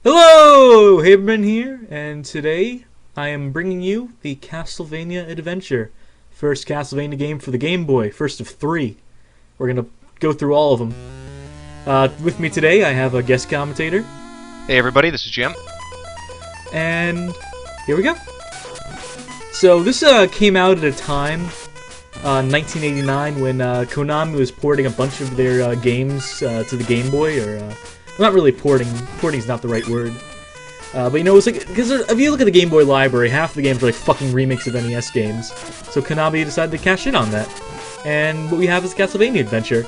Hello! Haberman here, and today I am bringing you the Castlevania Adventure. First Castlevania game for the Game Boy, first of 3. We're gonna go through all of them. With me today I have a guest commentator. Hey everybody, this is Jim. And here we go. So this came out at a time, 1989, when Konami was porting a bunch of their games to the Game Boy, or not really porting. Porting's not the right word. But you know, it's like, because if you look at the Game Boy library, half the games are like fucking remakes of NES games. So Konami decided to cash in on that. And what we have is Castlevania Adventure.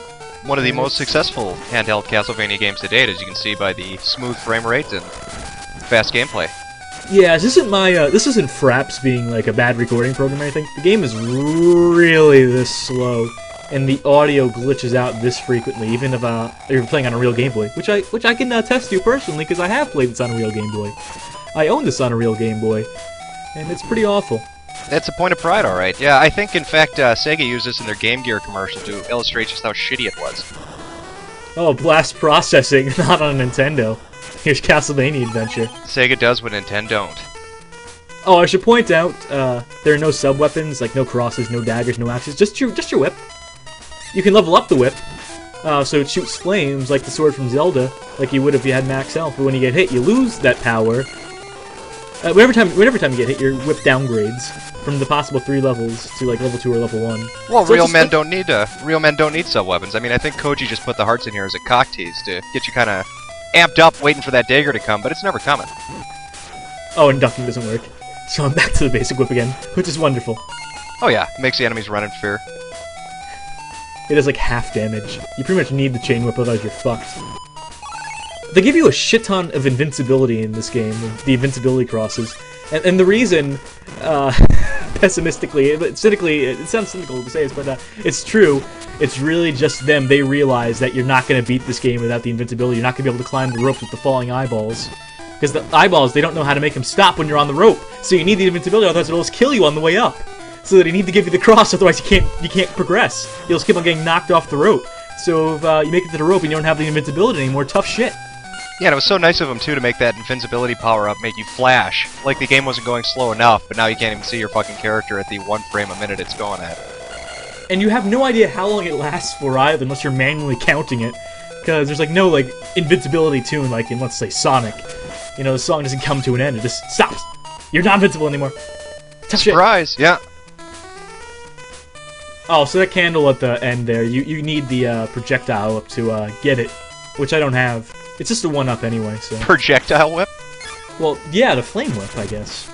One of the most successful handheld Castlevania games to date, as you can see by the smooth frame rate and fast gameplay. Yeah, this isn't Fraps being like a bad recording program or anything. The game is really this slow, and the audio glitches out this frequently, even if you're playing on a real Game Boy, which I can attest to personally, because I have played this on a real Game Boy. I own this on a real Game Boy, and it's pretty awful. That's a point of pride, alright. Yeah, I think, in fact, Sega used this in their Game Gear commercial to illustrate just how shitty it was. Oh, blast processing, not on a Nintendo. Here's Castlevania Adventure. Sega does what Nintendo don't. Oh, I should point out, there are no sub-weapons, like no crosses, no daggers, no axes, just your whip. You can level up the whip, so it shoots flames like the sword from Zelda, like you would if you had max health, but when you get hit, you lose that power. Whenever time you get hit, your whip downgrades from the possible 3 levels to like level 2 or level 1. Well, so real men don't need sub-weapons. I mean, I think Koji just put the hearts in here as a cock tease to get you kind of amped up waiting for that dagger to come, but it's never coming. Oh, and ducking doesn't work. So I'm back to the basic whip again, which is wonderful. Oh yeah, it makes the enemies run in fear. It does like half damage. You pretty much need the chain whip, otherwise you're fucked. They give you a shit ton of invincibility in this game, the invincibility crosses. And the reason, pessimistically, cynically, it sounds cynical to say this, but it's true. It's really just them. They realize that you're not going to beat this game without the invincibility. You're not going to be able to climb the rope with the falling eyeballs. Because the eyeballs, they don't know how to make them stop when you're on the rope. So you need the invincibility, otherwise it'll just kill you on the way up. So they need to give you the cross, otherwise you can't progress. You'll just keep on getting knocked off the rope. So if you make it to the rope and you don't have the invincibility anymore, tough shit. Yeah, and it was so nice of them, too, to make that invincibility power-up make you flash. Like the game wasn't going slow enough, but now you can't even see your fucking character at the 1 frame a minute it's going at. And you have no idea how long it lasts for either, unless you're manually counting it. Because there's like no like invincibility tune like in, let's say, Sonic. You know, the song doesn't come to an end, it just stops. You're not invincible anymore. Tough Surprise, shit. Yeah. Oh, so that candle at the end there, you need the projectile up to get it, which I don't have. It's just a 1-up anyway, so... Projectile whip? Well, yeah, the flame whip, I guess.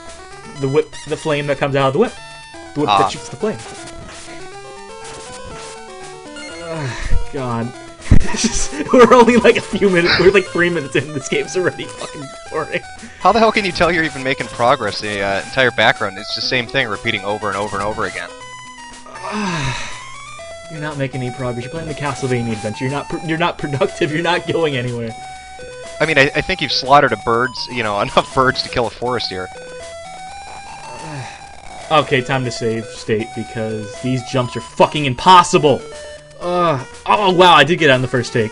The flame that comes out of the whip. The whip that shoots the flame. God. We're only like a few minutes, we're like 3 minutes in, this game's already fucking boring. How the hell can you tell you're even making progress? The entire background is the same thing repeating over and over and over again. You're not making any progress. You're playing the Castlevania Adventure. You're not productive. You're not going anywhere. I mean, I think you've slaughtered enough birds to kill a forest here. Okay, time to save state because these jumps are fucking impossible. Oh wow, I did get it on the first take.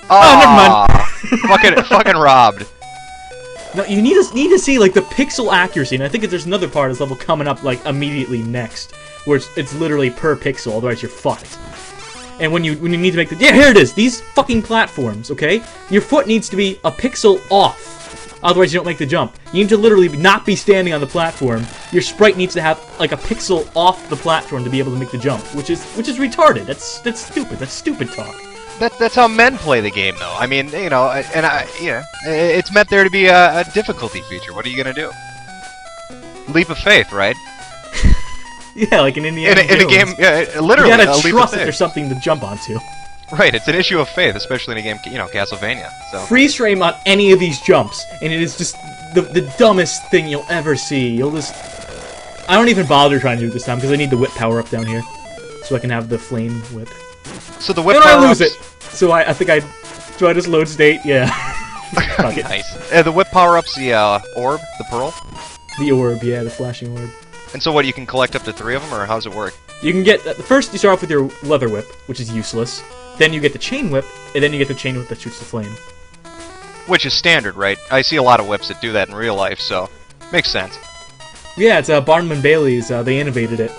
Oh, never mind. fucking robbed. No, you need to see like the pixel accuracy, and I think there's another part of this level coming up like immediately next, where it's literally per pixel, otherwise you're fucked. And when you need to make the here it is, these fucking platforms, okay? Your foot needs to be a pixel off, otherwise you don't make the jump. You need to literally not be standing on the platform. Your sprite needs to have like a pixel off the platform to be able to make the jump, which is retarded. That's stupid. That's stupid talk. That's how men play the game, though. I mean, you know, it's meant there to be a difficulty feature. What are you gonna do? Leap of faith, right? Yeah, like in Indiana Jones. In a game, yeah, literally. You gotta trust that there's something to jump onto. Right, it's an issue of faith, especially in a game, you know, Castlevania. So freeze frame on any of these jumps, and it is just the dumbest thing you'll ever see. You'll just... I don't even bother trying to do it this time, because I need the whip power up down here, so I can have the flame whip. So the whip power power I lose it! So I think I... Do I just load state? Yeah. Fuck it. Nice. The whip power-up's the orb, the pearl? The orb, yeah, the flashing orb. And so what, you can collect up to 3 of them, or how's it work? You can get... First, you start off with your leather whip, which is useless. Then you get the chain whip, and then you get the chain whip that shoots the flame. Which is standard, right? I see a lot of whips that do that in real life, so makes sense. Yeah, it's Barnum and Bailey's. They innovated it.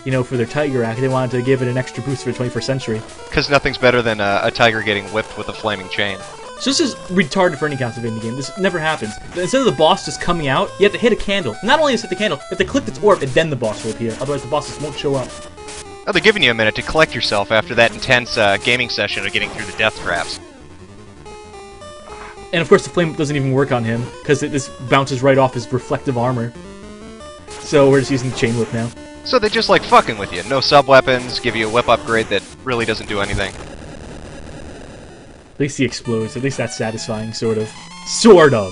You know, for their Tiger Act, they wanted to give it an extra boost for the 21st century. Because nothing's better than a tiger getting whipped with a flaming chain. So this is retarded for any Castlevania game. This never happens. Instead of the boss just coming out, you have to hit a candle. Not only is it the candle, you have to click its orb and then the boss will appear. Otherwise the boss just won't show up. Oh, they're giving you a minute to collect yourself after that intense gaming session of getting through the death traps. And of course the flame doesn't even work on him, because this bounces right off his reflective armor. So we're just using the chain whip now. So they just like fucking with you. No sub-weapons, give you a whip upgrade that really doesn't do anything. At least he explodes. At least that's satisfying, sort of. Sort of.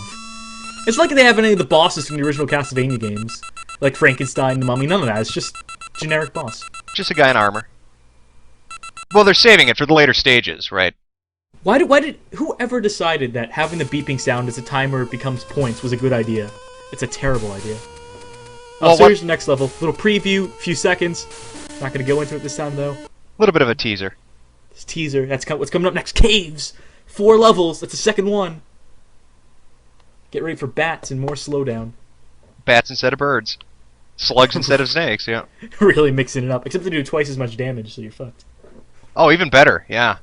It's like they have any of the bosses from the original Castlevania games. Like Frankenstein, the Mummy, none of that. It's just generic boss. Just a guy in armor. Well, they're saving it for the later stages, right? Why did whoever decided that having the beeping sound as a timer becomes points was a good idea? It's a terrible idea. Well, so here's the next level. Little preview, few seconds. Not gonna go into it this time though. A little bit of a teaser. This teaser. That's what's coming up next. Caves. 4 levels. That's the second one. Get ready for bats and more slowdown. Bats instead of birds. Slugs instead of snakes, yeah. Really mixing it up. Except they do twice as much damage, so you're fucked. Oh, even better, yeah.